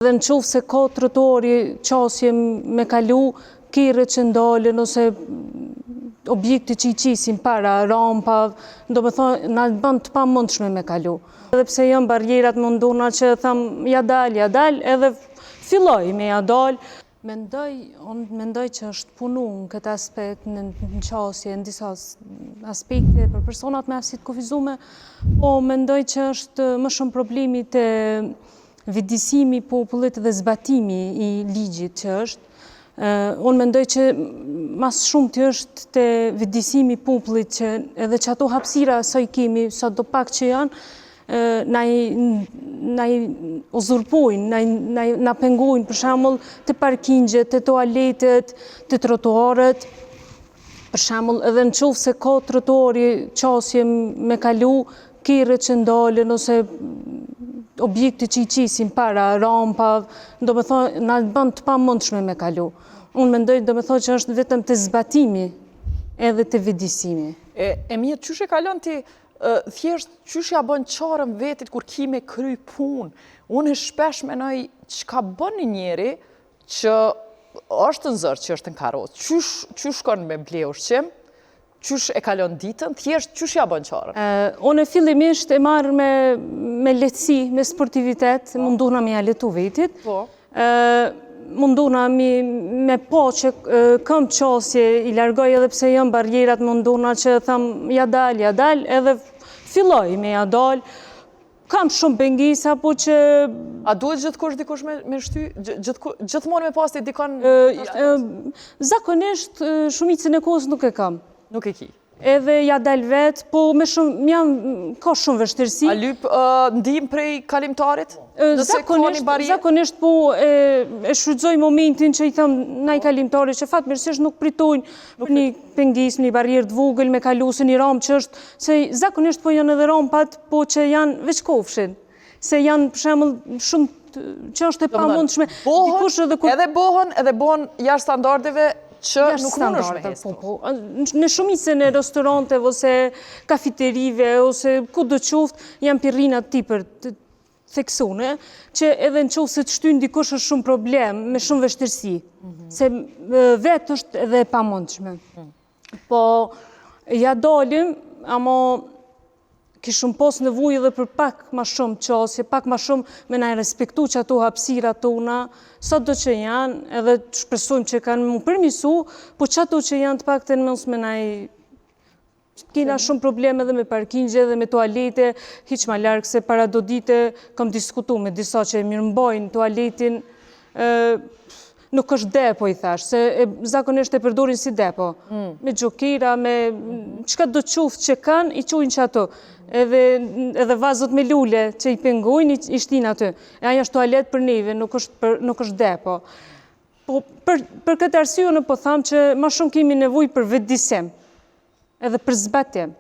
Dhe në qoftë se ka trotuari qasje me kalu, kire që ndalën ose objekti që i qisin para, rampa, do me thonë, na bën të pamundshme me kalu. Edhe pse janë barjerat munduna që thëmë, ja dal, edhe filloj me ja dal. Mendoj që është punu në këtë aspekt, në qasje, në disa aspekte për personat me aftësi të kufizume, po mendoj që është më shumë problemi të vidisimi i popullit dhe zbatimi i ligjit që është. Unë mendoj që mas shumë të është të vidisimi i popullit që edhe që ato hapësira sa i kemi, sa do pak që janë, na i uzurpojnë, na pengojnë, për shembull të parkingjet, të toaletet, të trotuarët. Për shembull, edhe në qoftë se ka trotuari qasje me kalu, kire që ndalën ose objekti që i qisin para, rampa, do me thonë, na bën të pamundshme me kalu. Unë mendoj, do me thonë që është vetëm të zbatimi edhe të vidisimi. E mirë, qysh e kalon ti thjesht qysh ja bën qarën vetit kur ki me kry punë? Unë shpesh menoj çka bën njeri që është në zërë, që është në karrocë. Qysh shkon me ble ushqim? Qysh e kalon ditën, thjesht qysh ja bën qarën? Unë fillimisht e marrë me lehtësi, me sportivitet, munduna me ja letu vetit. Po. Munduna me po që kam qasje, i largoj edhe pse janë barjerat munduna që thëmë, ja dal, edhe filloj me ja dal. Kam shumë pengisa, po që... A duhet gjithkush dikush me shty? Gjithmonë me pasti dikon... Zakonisht, shumicën e kohës nuk e kam. Nuk e ki. Edhe ja dal vetë, po me shumë, ka shumë vështirësi. A lyp ndihmë prej kalimtarit? Zakonisht po e shfrytëzoj momentin që i thëmë naj kalimtarit që fatmirësisht nuk pritojnë për një pengis, një barjerë të vogël me kalu se një ramë që është, se zakonisht po janë edhe rampat, po që janë veç kofshin, se janë për shembull shumë që është e pamundshme. Edhe bohën jashtë standardeve që nuk mund është me hestu. Në shumicën e restoranteve ose kafeterive ose ku do qoftë janë pirrinat tipër të theksune, që edhe në qoftë se të shtynë dikush është shumë problem, me shumë vështirësi, se vetë është edhe e pamundshme. Po, ja dalim, ama kishëm pos nevojë edhe për pak ma shumë qasje, pak ma shumë me na respektu që ato hapësira tona, sa do që janë, edhe të shpresojmë që kanë mu përmisu, po që ato që janë të pak të nëmës me na i... Kina shumë probleme edhe me parkingje dhe me toalete, hiq ma larkë se para do dite kam diskutu me disa që e mirëmbojnë toaletin, nuk është depo i thash, se zakonisht e përdorin si depo, me gjokera, me qka do quftë që kanë, i qujnë që ato, edhe vazot me lule që i pengojnë, i shtinë aty. E aja është toalet për neve, nuk është depo. Po, për këtë arsye në po thamë që ma shumë kemi nevoj për vetëdisim, edhe për zbatim.